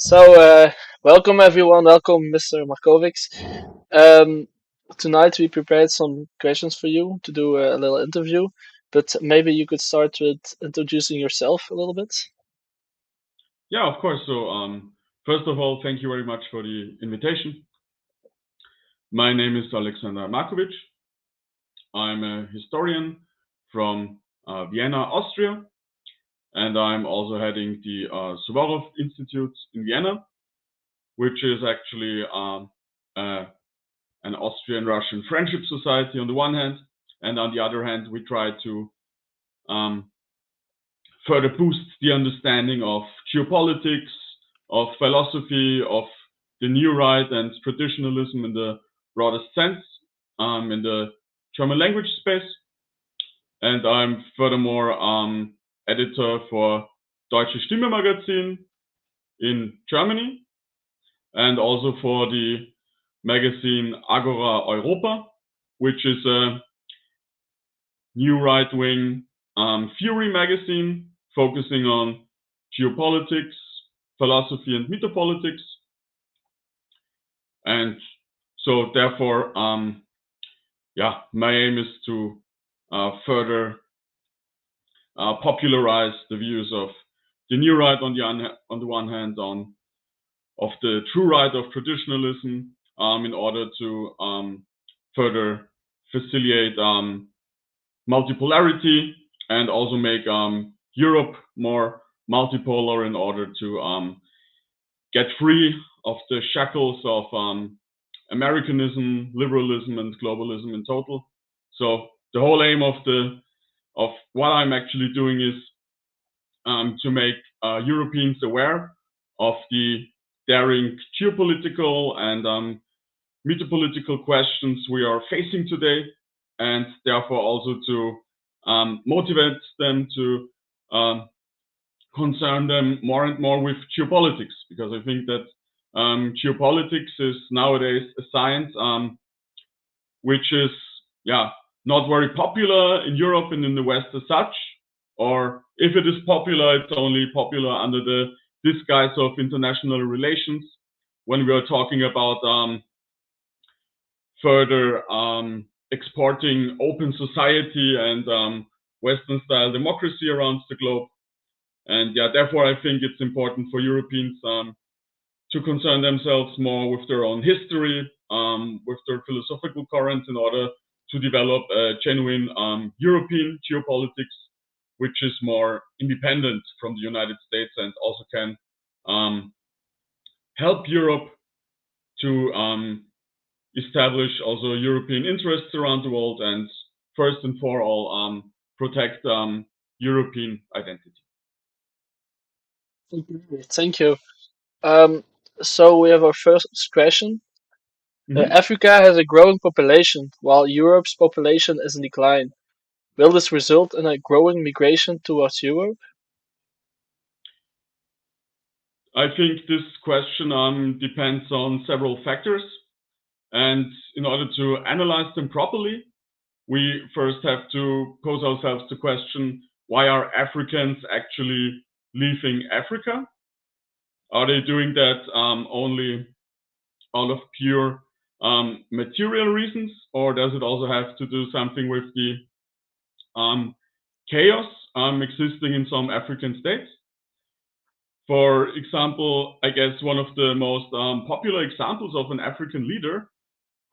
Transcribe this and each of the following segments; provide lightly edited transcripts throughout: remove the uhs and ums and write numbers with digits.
So, welcome everyone. Welcome, Mr. Markovics. Um, Tonight we prepared some questions for you to do a little interview, but maybe you could start with introducing yourself a little bit. Yeah, of course. First of all, thank you very much for the invitation. My name is Alexander Markovics. I'm a historian from Vienna, Austria, and I'm also heading the Suvorov Institute in Vienna, which is actually uh, an Austrian-Russian friendship society on the one hand, and on the other hand, we try to um, further boost the understanding of geopolitics, of philosophy, of the new right and traditionalism in the broadest sense, in the German language space. And I'm furthermore editor for Deutsche Stimme Magazin in Germany and also for the magazine Agora Europa, which is a new right-wing theory magazine focusing on geopolitics, philosophy, and metapolitics. And so, therefore, my aim is to further popularize the views of the new right on the one hand, of the true right of traditionalism, in order to further facilitate multipolarity and also make Europe more multipolar in order to get free of the shackles of Americanism, liberalism, and globalism in total. So the whole aim of what I'm actually doing is to make Europeans aware of the daring geopolitical and metapolitical questions we are facing today, and therefore also to motivate them to concern them more and more with geopolitics, because I think that geopolitics is nowadays a science which is yeah not very popular in Europe and in the West as such, or if it is popular, it's only popular under the disguise of international relations. When we are talking about further exporting open society and Western style democracy around the globe. And yeah, therefore, I think it's important for Europeans to concern themselves more with their own history, with their philosophical currents, in order to develop a genuine European geopolitics, which is more independent from the United States and also can help Europe to establish also European interests around the world and first and for all protect European identity. Okay, thank you. Um, so we have our first question. Mhm. Africa has a growing population, while Europe's population is in decline. Will this result in a growing migration towards Europe? I think this question depends on several factors, and in order to analyze them properly, we first have to pose ourselves the question: why are Africans actually leaving Africa? Are they doing that only out of pure material reasons, or does it also have to do something with the um, chaos existing in some African states? For example, I guess one of the most popular examples of an African leader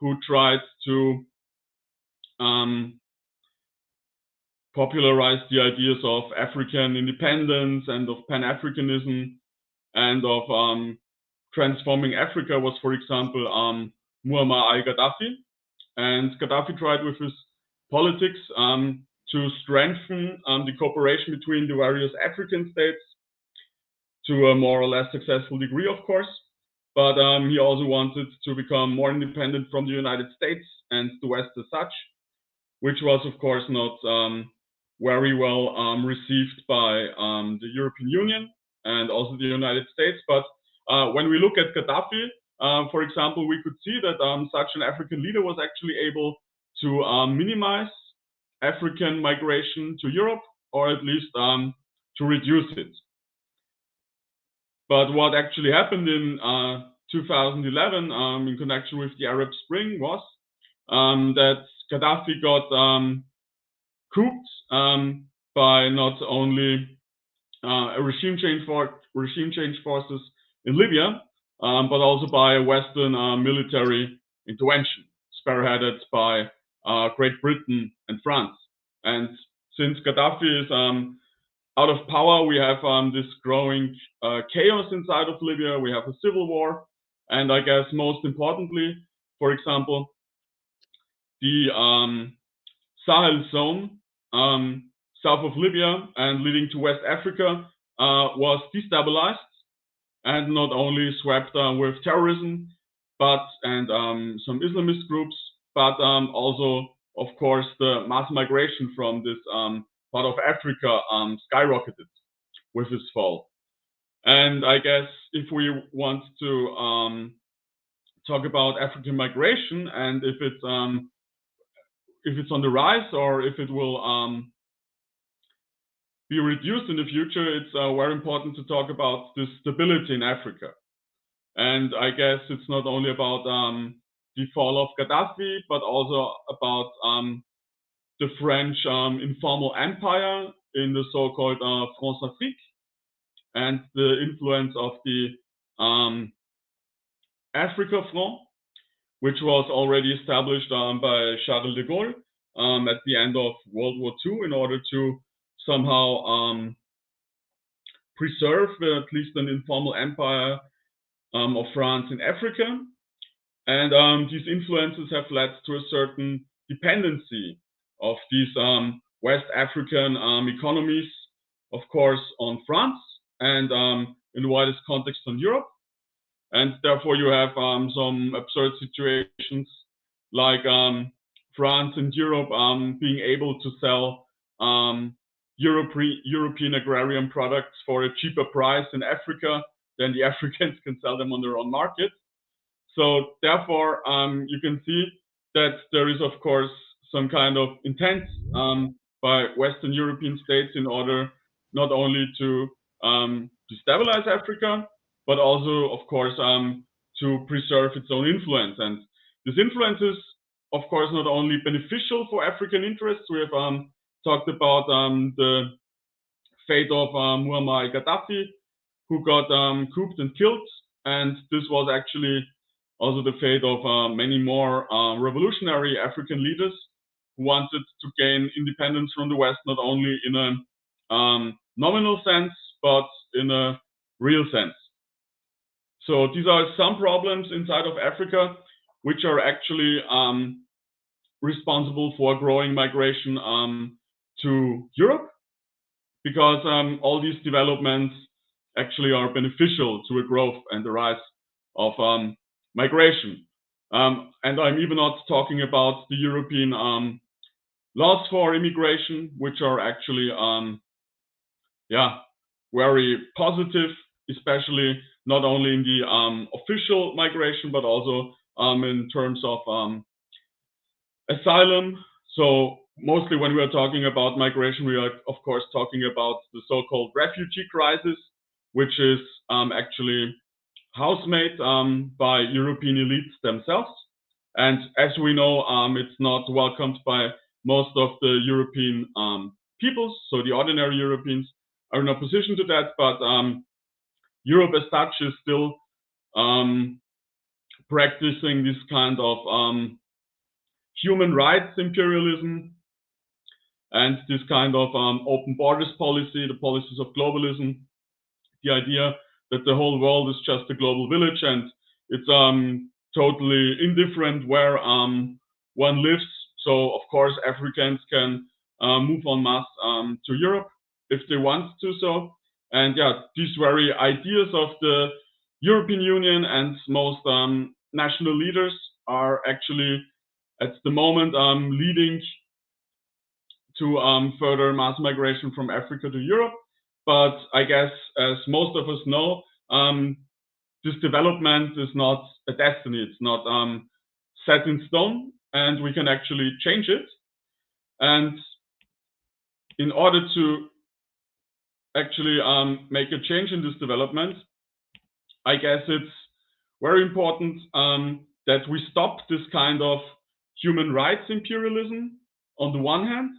who tried to um, popularize the ideas of African independence and of Pan-Africanism and of transforming Africa was, for example, Muammar al-Gaddafi. And Gaddafi tried with his politics to strengthen the cooperation between the various African states to a more or less successful degree, of course. But he also wanted to become more independent from the United States and the West as such, which was, of course, not very well received by the European Union and also the United States. But when we look at Gaddafi, for example, we could see that such an African leader was actually able to minimize African migration to Europe, or at least to reduce it. But what actually happened in 2011 in connection with the Arab Spring was that Gaddafi got couped by not only a regime change forces in Libya, but also by a Western military intervention, spearheaded by Great Britain and France. And since Gaddafi is out of power, we have this growing chaos inside of Libya. We have a civil war, and I guess most importantly, for example, the Sahel zone south of Libya and leading to West Africa was destabilized and not only swept with terrorism, but and some Islamist groups, but also, of course, the mass migration from this part of Africa skyrocketed with its fall. And I guess if we want to talk about African migration and if it's on the rise or if it will be reduced in the future, it's very important to talk about the stability in Africa. And I guess it's not only about the fall of Gaddafi, but also about the French informal empire in the so-called France-Afrique, and the influence of the Africa Front, which was already established by Charles de Gaulle at the end of World War II in order to somehow preserve at least an informal empire of France in Africa. And these influences have led to a certain dependency of these West African economies, of course, on France and in the widest context on Europe. And therefore, you have some absurd situations like France and Europe being able to sell European agrarian products for a cheaper price in Africa than the Africans can sell them on their own market. So therefore, you can see that there is, of course, some kind of intent by Western European states in order not only to destabilize Africa, but also, of course, to preserve its own influence. And this influence is, of course, not only beneficial for African interests. We have talked about the fate of Muammar Gaddafi, who got couped and killed. And this was actually also the fate of many more revolutionary African leaders who wanted to gain independence from the West, not only in a nominal sense, but in a real sense. So these are some problems inside of Africa, which are actually responsible for growing migration to Europe, because all these developments actually are beneficial to a growth and the rise of migration. And I'm even not talking about the European laws for immigration, which are actually very positive, especially not only in the official migration, but also in terms of asylum. So mostly when we are talking about migration, we are of course talking about the so-called refugee crisis, which is actually housemade by European elites themselves. And as we know, it's not welcomed by most of the European peoples. So the ordinary Europeans are in opposition to that, but Europe as such is still practicing this kind of human rights imperialism and this kind of open borders policy, the policies of globalism, the idea that the whole world is just a global village and it's totally indifferent where one lives. So of course Africans can move en masse to Europe if they want to so. And yeah, these very ideas of the European Union and most national leaders are actually at the moment leading to further mass migration from Africa to Europe. But I guess, as most of us know, this development is not a destiny. It's not set in stone, and we can actually change it. And in order to actually make a change in this development, I guess it's very important that we stop this kind of human rights imperialism on the one hand,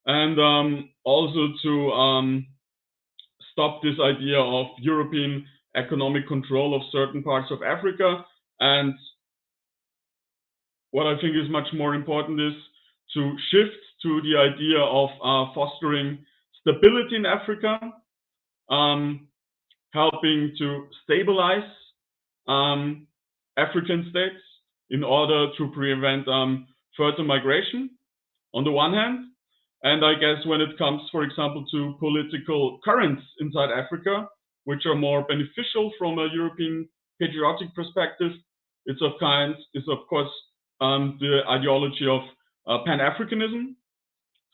and also to stop this idea of European economic control of certain parts of Africa. And what I think is much more important is to shift to the idea of fostering stability in Africa, helping to stabilize African states in order to prevent further migration on the one hand. And I guess when it comes, for example, to political currents inside Africa, which are more beneficial from a European patriotic perspective, it's of course the ideology of Pan-Africanism.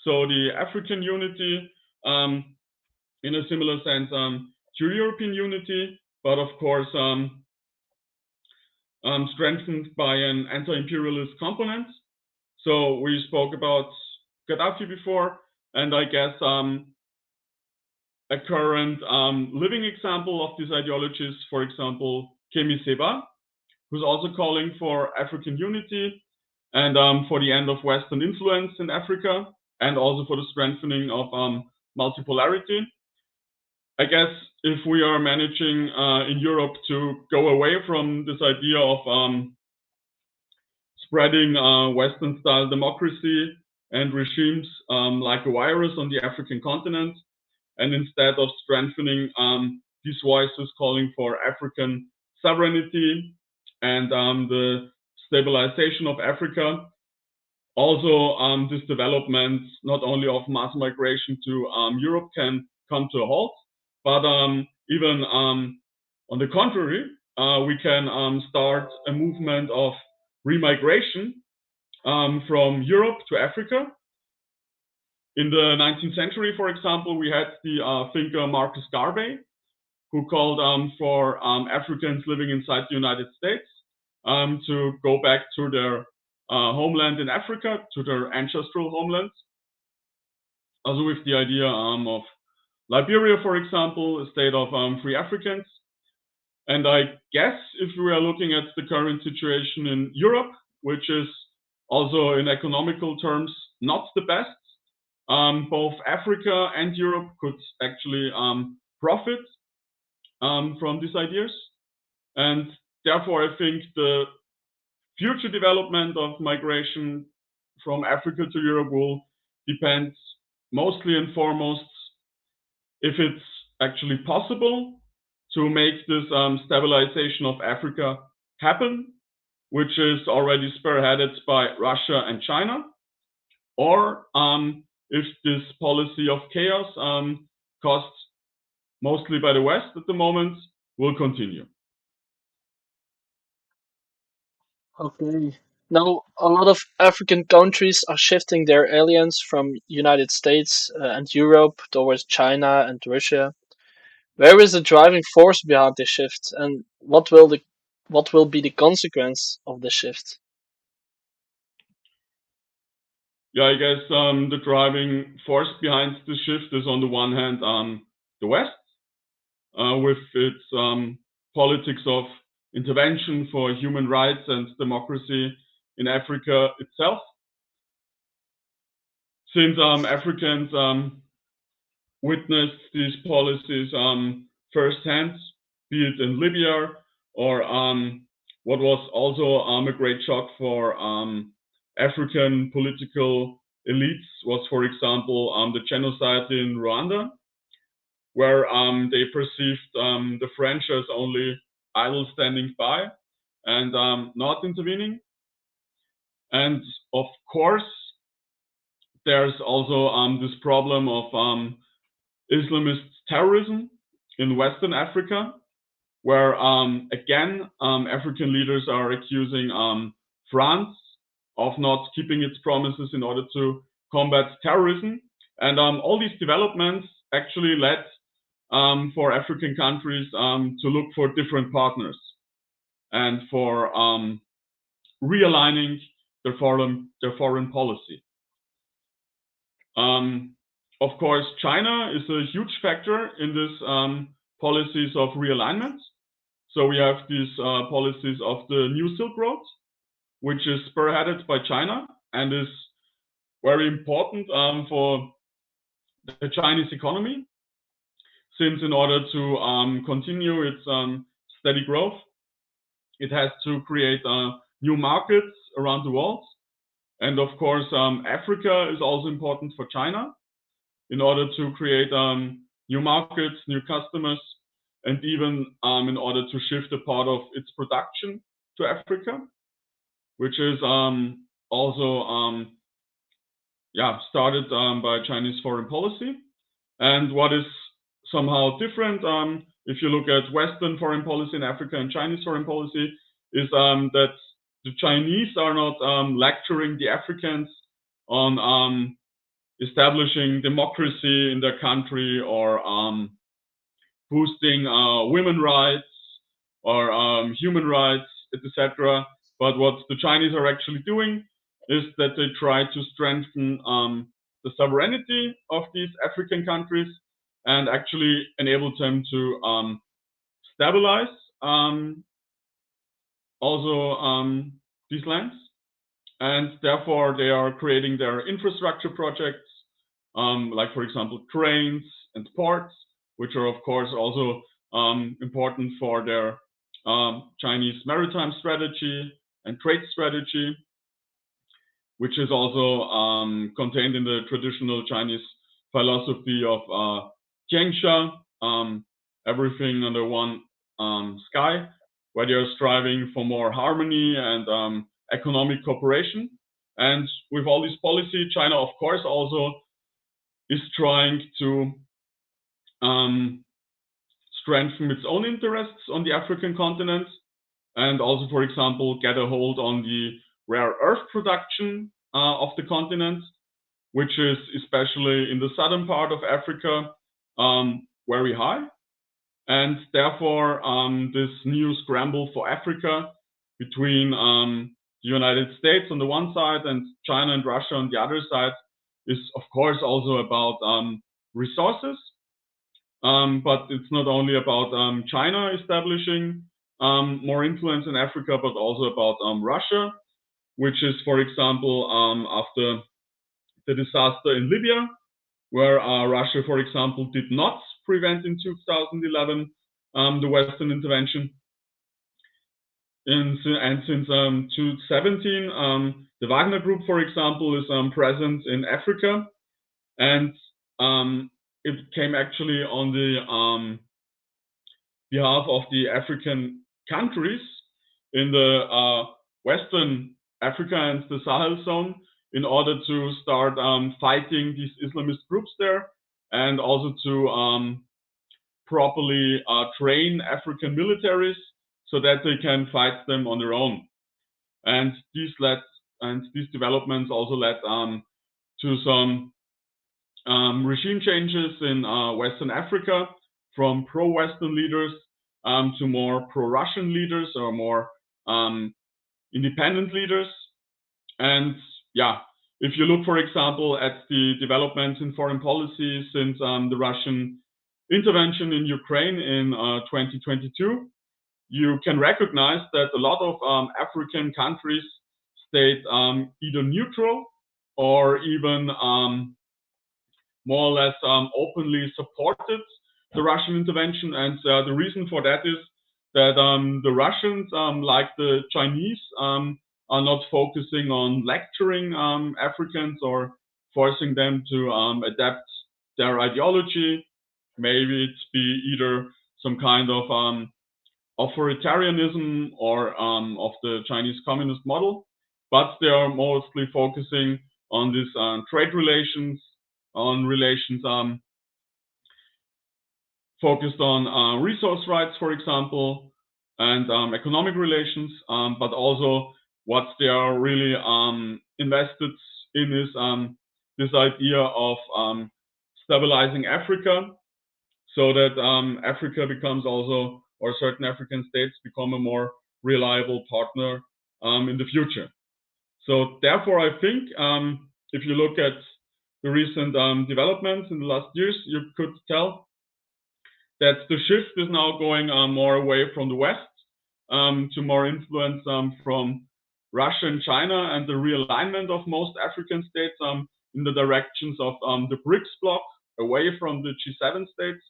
So the African unity, in a similar sense, to European unity, but of course strengthened by an anti-imperialist component. So we spoke about Gaddafi before, and I guess a current living example of these ideologies, for example, Kemi Seba, who's also calling for African unity and for the end of Western influence in Africa, and also for the strengthening of multipolarity. I guess if we are managing in Europe to go away from this idea of spreading Western-style democracy and regimes like a virus on the African continent, and instead of strengthening these voices calling for African sovereignty and the stabilization of Africa, also this development not only of mass migration to Europe can come to a halt, but even on the contrary, we can start a movement of remigration from Europe to Africa. In the 19th century, for example, we had the thinker Marcus Garvey, who called for Africans living inside the United States to go back to their homeland in Africa, to their ancestral homelands. Also with the idea of Liberia, for example, a state of free Africans. And I guess if we are looking at the current situation in Europe, which is also in economical terms not the best, both Africa and Europe could actually profit from these ideas. And therefore, I think the future development of migration from Africa to Europe will depend mostly and foremost if it's actually possible to make this stabilization of Africa happen, which is already spearheaded by Russia and China, or if this policy of chaos caused mostly by the West at the moment will continue. Okay. Now, a lot of African countries are shifting their alliance from United States and Europe towards China and Russia. Where is the driving force behind this shift, and what will be the consequence of the shift? Yeah, I guess the driving force behind the shift is on the one hand the West, with its politics of intervention for human rights and democracy in Africa itself. Since Africans witnessed these policies firsthand, be it in Libya or what was also a great shock for African political elites was, for example, the genocide in Rwanda, where they perceived the French as only idle standing by and not intervening. And of course, there's also this problem of Islamist terrorism in Western Africa, where again African leaders are accusing France of not keeping its promises in order to combat terrorism. And all these developments actually led for African countries to look for different partners and for realigning their foreign policy. Of course, China is a huge factor in this policies of realignment. So we have these policies of the New Silk Road, which is spearheaded by China and is very important for the Chinese economy, since in order to continue its steady growth, it has to create new markets around the world. And of course, Africa is also important for China in order to create new markets, new customers, and even in order to shift a part of its production to Africa, which is also started by Chinese foreign policy. And what is somehow different, if you look at Western foreign policy in Africa and Chinese foreign policy, is that the Chinese are not lecturing the Africans on establishing democracy in their country or boosting women rights or human rights, etc. But what the Chinese are actually doing is that they try to strengthen the sovereignty of these African countries and actually enable them to stabilize also these lands. And therefore, they are creating their infrastructure projects, like, for example, trains and ports, which are, of course, also important for their Chinese maritime strategy and trade strategy, which is also contained in the traditional Chinese philosophy of Jiangsha, everything under one sky, where they are striving for more harmony and economic cooperation. And with all this policy, China, of course, also is trying to strengthen its own interests on the African continent and also, for example, get a hold on the rare earth production of the continent, which is especially in the southern part of Africa very high. And therefore, this new scramble for Africa between the United States on the one side and China and Russia on the other side is, of course, also about resources. But it's not only about China establishing more influence in Africa, but also about Russia, which is, for example, after the disaster in Libya, where Russia, for example, did not prevent in 2011 the Western intervention. And since 2017, the Wagner Group, for example, is present in Africa, and it came actually on the behalf of the African countries in the Western Africa and the Sahel zone in order to start fighting these Islamist groups there, and also to properly train African militaries so that they can fight them on their own. And these developments also led to some regime changes in Western Africa, from pro-Western leaders to more pro-Russian leaders or more independent leaders. And yeah, if you look, for example, at the developments in foreign policy since the Russian intervention in Ukraine in 2022, you can recognize that a lot of African countries stayed either neutral or even more or less openly supported the Russian intervention. And the reason for that is that the Russians, like the Chinese, are not focusing on lecturing Africans or forcing them to adapt their ideology. Maybe it's be either some kind of authoritarianism or of the Chinese communist model, but they are mostly focusing on this trade relations, on relations focused on resource rights, for example, and economic relations, but also what they are really invested in is this idea of stabilizing Africa, so that Africa becomes also, or certain African states become a more reliable partner in the future. So therefore, I think if you look at the recent developments in the last years, you could tell that the shift is now going more away from the West to more influence from Russia and China, and the realignment of most African states in the directions of the BRICS bloc, away from the G7 states.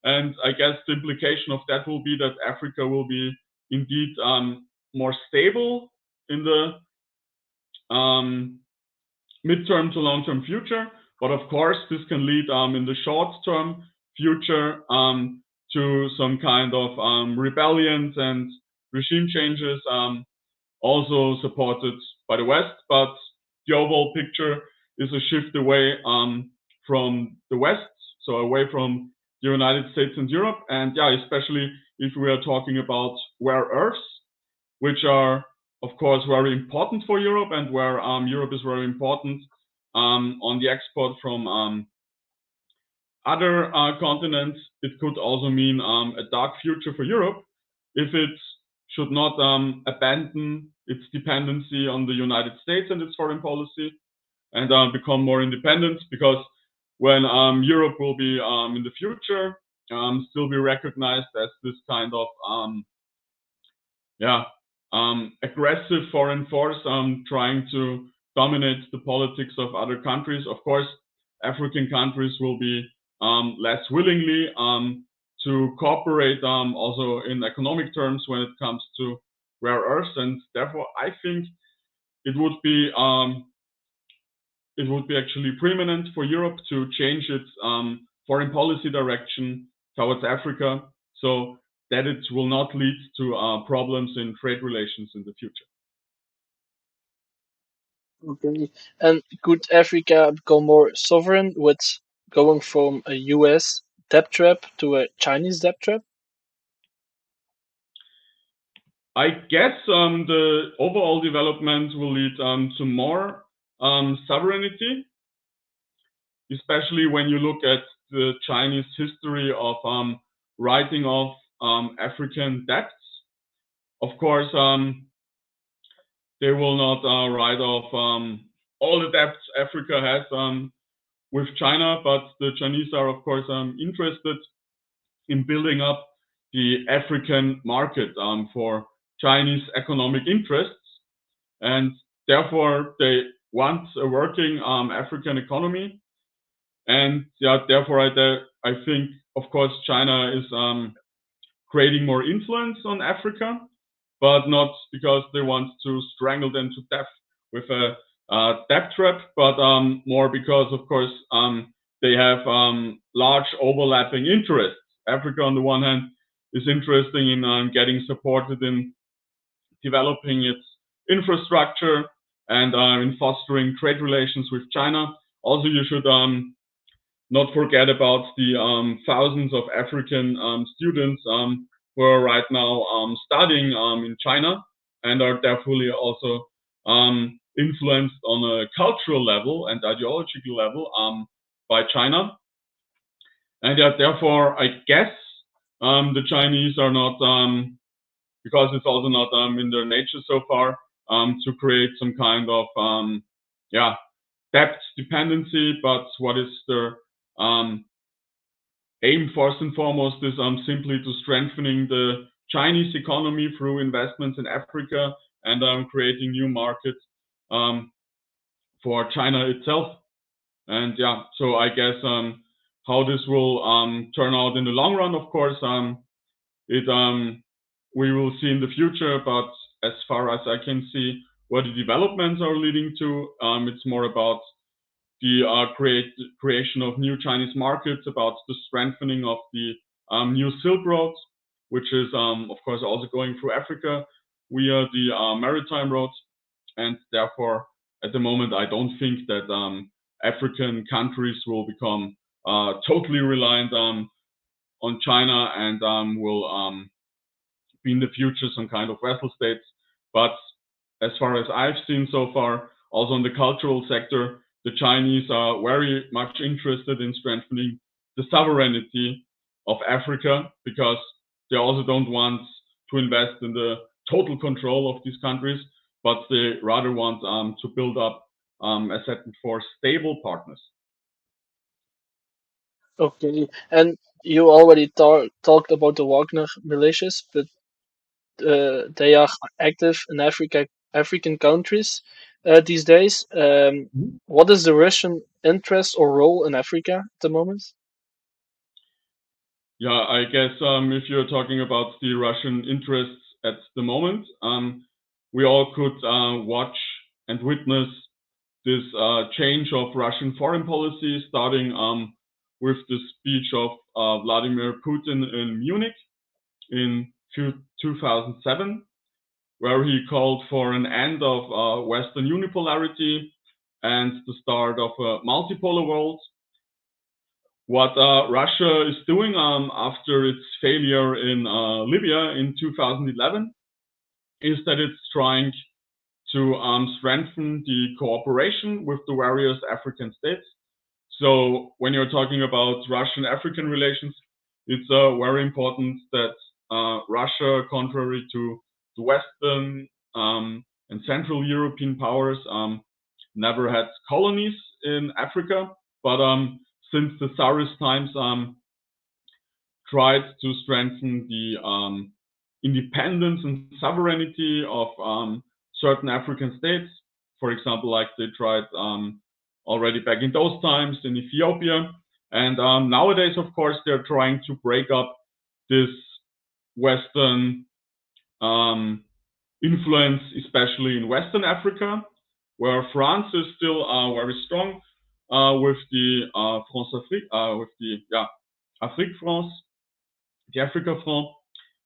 And I guess the implication of that will be that Africa will be indeed more stable in the midterm to long-term future. But of course, this can lead in the short-term future to some kind of rebellions and regime changes, also supported by the West. But the overall picture is a shift away from the West, so away from the United States and Europe. And yeah, especially if we are talking about rare earths, which are, of course, very important for Europe, and where Europe is very important on the export from other continents. It could also mean a dark future for Europe if it should not abandon its dependency on the United States and its foreign policy, and become more independent. Because when Europe will be in the future still be recognized as this kind of aggressive foreign force trying to dominate the politics of other countries, of course, African countries will be less willingly to cooperate also in economic terms when it comes to rare earths. And therefore, I think it would be actually preeminent for Europe to change its foreign policy direction towards Africa, so that it will not lead to problems in trade relations in the future. Okay. And could Africa become more sovereign with going from a US debt trap to a Chinese debt trap? I guess the overall development will lead to more sovereignty, especially when you look at the Chinese history of writing off African debts. Of course, they will not write off all the debts Africa has with China, but the Chinese are, of course, interested in building up the African market for Chinese economic interests, and therefore they want a working African economy. And yeah, therefore I think, of course, China is creating more influence on Africa, but not because they want to strangle them to death with a debt trap, but more because, of course, they have large overlapping interests. Africa, on the one hand, is interested in getting supported in developing its infrastructure and in fostering trade relations with China. Also, you should not forget about the thousands of African students who are right now studying in China, and are definitely also influenced on a cultural level and ideological level by China. And therefore, I guess the Chinese are not, because it's also not in their nature so far, to create some kind of debt dependency. But what is their aim, first and foremost, is simply to strengthening the Chinese economy through investments in Africa, and creating new markets for China itself. And yeah, so I guess how this will turn out in the long run, of course, we will see in the future. But as far as I can see, what the developments are leading to, it's more about the creation of new Chinese markets, about the strengthening of the new Silk Road, which is, of course, also going through Africa via the maritime roads. And therefore, at the moment, I don't think that African countries will become totally reliant on China, and will be in the future some kind of vassal states. But as far as I've seen so far, also in the cultural sector, the Chinese are very much interested in strengthening the sovereignty of Africa, because they also don't want to invest in the total control of these countries, but they rather want to build up a set for stable partners. Okay. And you already talked about the Wagner militias, but they are active in African countries these days. Mhm. What is the Russian interest or role in Africa at the moment? Yeah, I guess if you're talking about the Russian interests at the moment, we all could watch and witness this change of Russian foreign policy, starting with the speech of Vladimir Putin in Munich in 2007, where he called for an end of Western unipolarity and the start of a multipolar world. What Russia is doing after its failure in Libya in 2011 is that it's trying to strengthen the cooperation with the various African states. So when you're talking about Russian-African relations, it's very important that Russia, contrary to the Western and Central European powers, never had colonies in Africa, but since the Tsarist times, tried to strengthen the independence and sovereignty of certain African states. For example, like they tried already back in those times in Ethiopia. And nowadays, of course, they're trying to break up this Western um, influence, especially in Western Africa, where France is still very strong with the France Afrique, with the Afrique France, the Africa Front,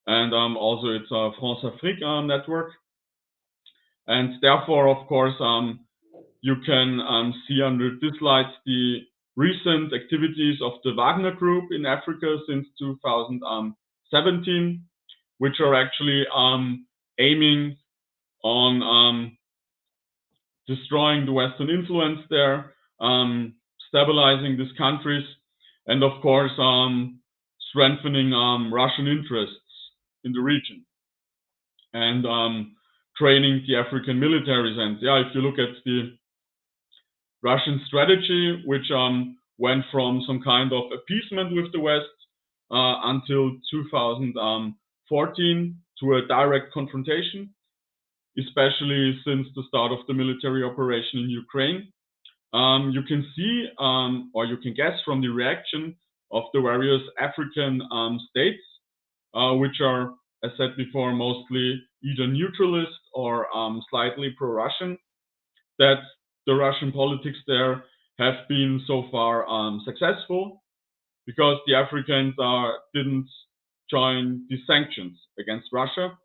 and also its France Afrique network. And therefore, of course, you can see under this light the recent activities of the Wagner Group in Africa since 2017, which are actually aiming on destroying the Western influence there, stabilizing these countries, and of course, strengthening Russian interests in the region and training the African militaries. And yeah, if you look at the Russian strategy, which went from some kind of appeasement with the West until 2014 to a direct confrontation, especially since the start of the military operation in Ukraine. You can see or you can guess from the reaction of the various African states, which are, as said before, mostly either neutralist or slightly pro Russian, that the Russian politics there have been so far successful because the Africans didn't join the sanctions against Russia,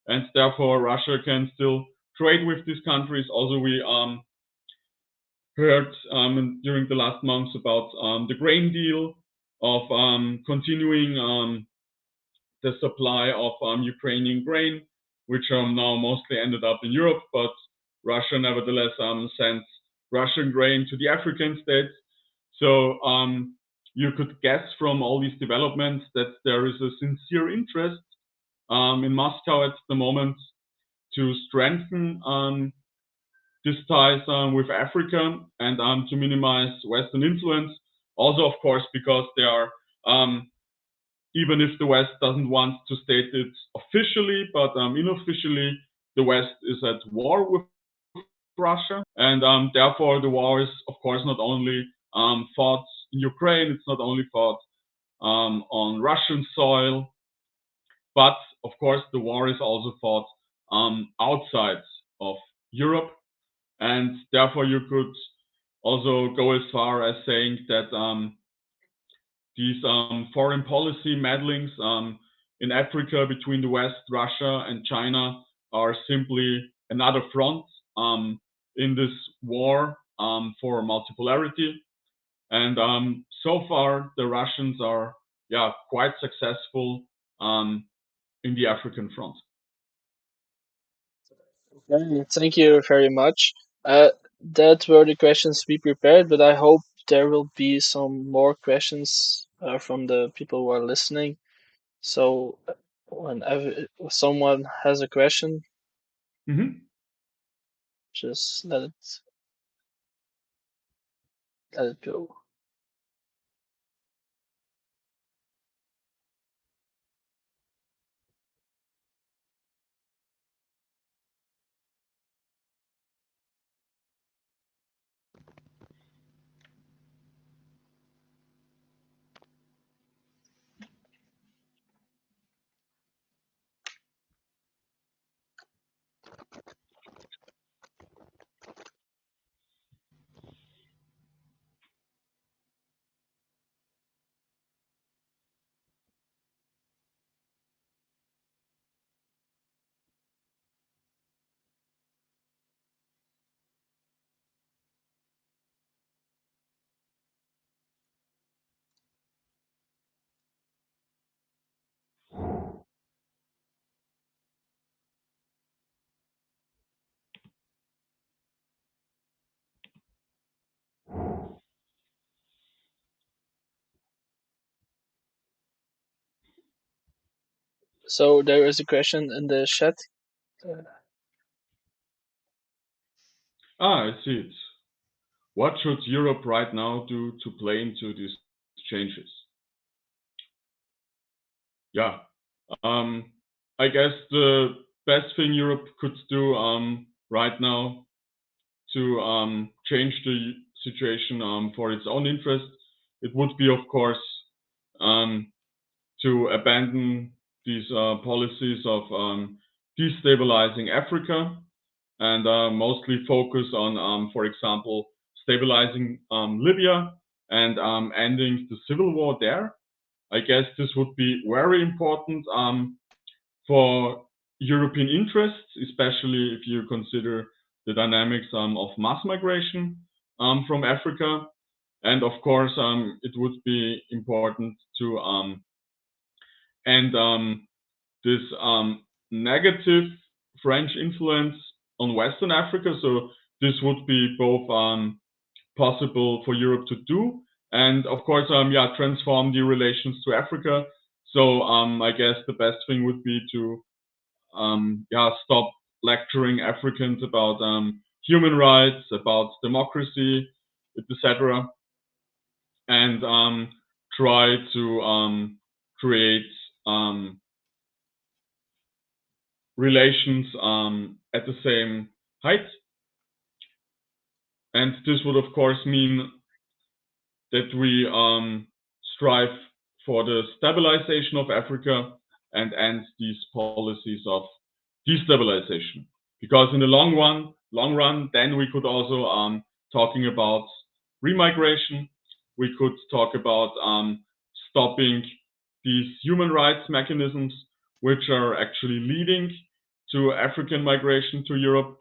and therefore Russia can still trade with these countries. Also, we heard during the last months about the grain deal of continuing the supply of Ukrainian grain, which now mostly ended up in Europe, but Russia nevertheless sent Russian grain to the African states. So you could guess from all these developments that there is a sincere interest in Moscow at the moment to strengthen these ties with Africa and to minimize Western influence. Also, of course, because they are even if the West doesn't want to state it officially, but unofficially, the West is at war with Russia, and therefore the war is, of course, not only fought in Ukraine, it's not only fought on Russian soil, but of course the war is also fought outside of Europe, and therefore you could also go as far as saying that these foreign policy meddlings in Africa between the West, Russia, and China are simply another front in this war for multipolarity. And so far, the Russians are, yeah, quite successful in the African front. Okay, thank you very much. That were the questions we prepared, but I hope there will be some more questions from the people who are listening. So, whenever someone has a question, Mhm. just let it go. So there is a question in the chat. Uh, I see it. What should Europe right now do to play into these changes? Yeah, um, I guess the best thing Europe could do right now to change the situation for its own interest, it would be, of course, um, to abandon these policies of destabilizing Africa and mostly focus on, for example, stabilizing Libya and ending the civil war there. I guess this would be very important for European interests, especially if you consider the dynamics of mass migration from Africa. And of course, it would be important to end this negative French influence on Western Africa. So this would be both possible for Europe to do, and of course, yeah, transform the relations to Africa. So I guess the best thing would be to yeah, stop lecturing Africans about human rights, about democracy, etc., and try to create relations at the same height. And this would, of course, mean that we strive for the stabilization of Africa and end these policies of destabilization. Because in the long run, then we could also talking about remigration. We could talk about stopping these human rights mechanisms, which are actually leading to African migration to Europe.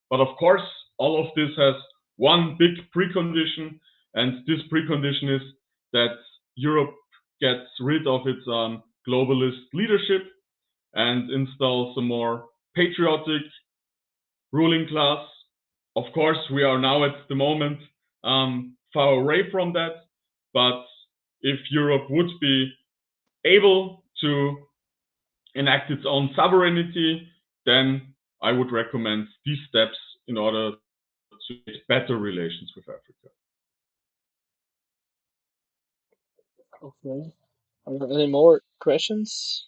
But of course, all of this has one big precondition, and this precondition is that Europe gets rid of its globalist leadership and installs a more patriotic ruling class. Of course, we are now at the moment far away from that, but if Europe would be able to enact its own sovereignty, then I would recommend these steps in order to make better relations with Africa. okay. Are there any more questions?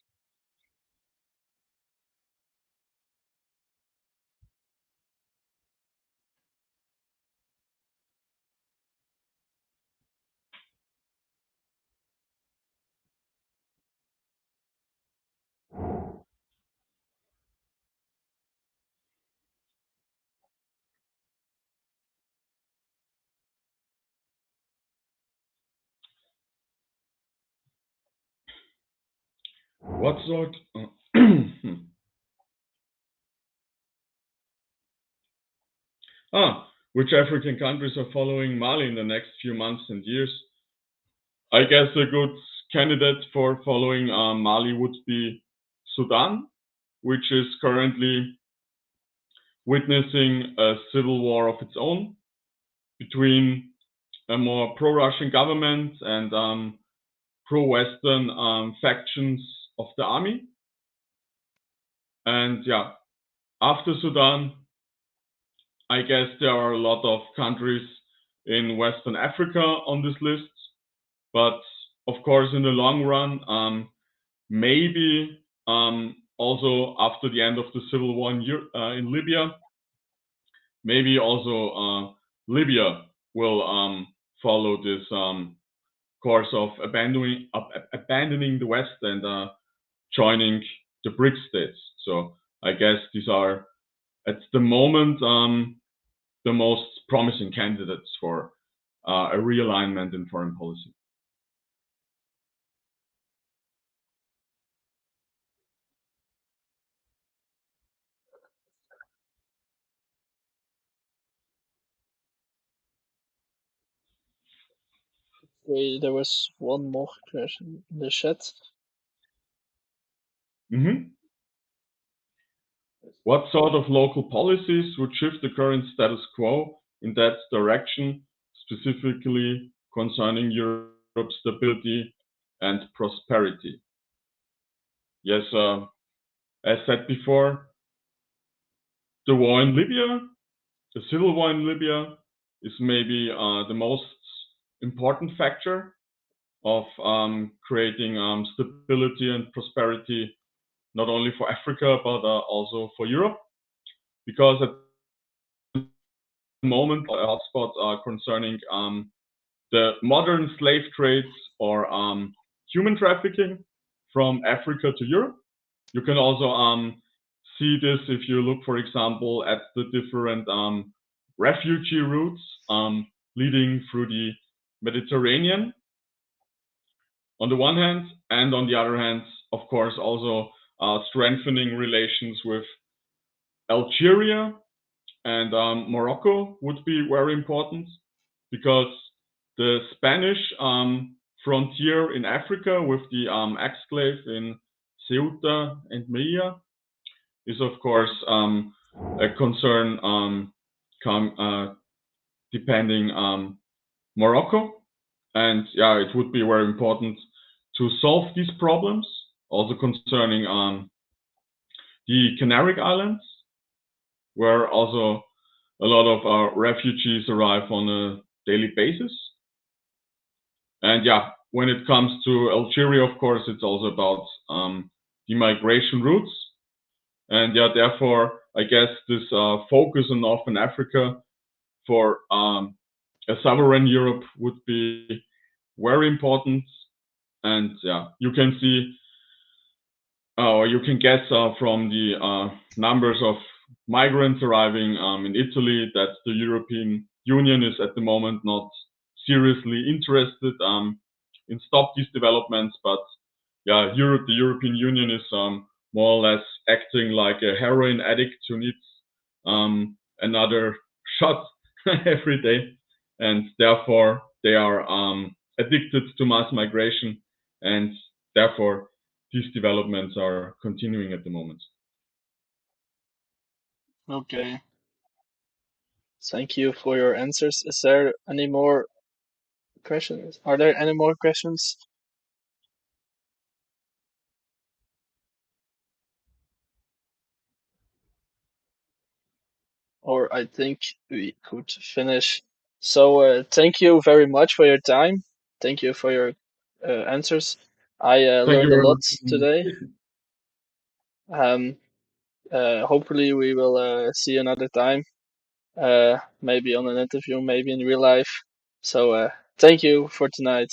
What sort? Which African countries are following Mali in the next few months and years? I guess a good candidate for following Mali would be Sudan, which is currently witnessing a civil war of its own between a more pro-Russian government and pro-Western factions of the army. And yeah, after Sudan, I guess there are a lot of countries in Western Africa on this list. But of course, in the long run, maybe also after the end of the civil war in Libya, maybe also Libya will follow this course of abandoning the West and joining the BRICS states. So I guess these are at the moment the most promising candidates for a realignment in foreign policy. Okay, there was one more question in the chat. Mm-hmm. What sort of local policies would shift the current status quo in that direction, specifically concerning Europe's stability and prosperity? yes, as said before, the war in Libya, the civil war in Libya, is maybe the most important factor of creating stability and prosperity, not only for Africa but also for Europe, because at the moment hotspots are concerning the modern slave trades or human trafficking from Africa to Europe. You can also see this if you look, for example, at the different refugee routes leading through the Mediterranean on the one hand, and on the other hand, of course, also strengthening relations with Algeria and Morocco would be very important because the Spanish frontier in Africa with the exclave in Ceuta and Melilla is, of course, a concern depending Morocco. And yeah, it would be very important to solve these problems, also concerning the Canary Islands, where also a lot of refugees arrive on a daily basis. And yeah, when it comes to Algeria, of course, it's also about the migration routes. And yeah, therefore, I guess this focus on Northern Africa for a sovereign Europe would be very important. And yeah, you can see, or you can guess from the numbers of migrants arriving in Italy that the European Union is at the moment not seriously interested in stop these developments. But yeah, Europe, the European Union is more or less acting like a heroin addict who needs another shot every day, and therefore they are addicted to mass migration, and therefore these developments are continuing at the moment. Okay. Thank you for your answers. Is there any more questions? Are there any more questions? Or I think we could finish. So thank you very much for your time. Thank you for your answers. I Thank you learned a very lot much for the today. invitation. Um, Hopefully we will see you another time. Maybe on an interview, maybe in real life. So thank you for tonight.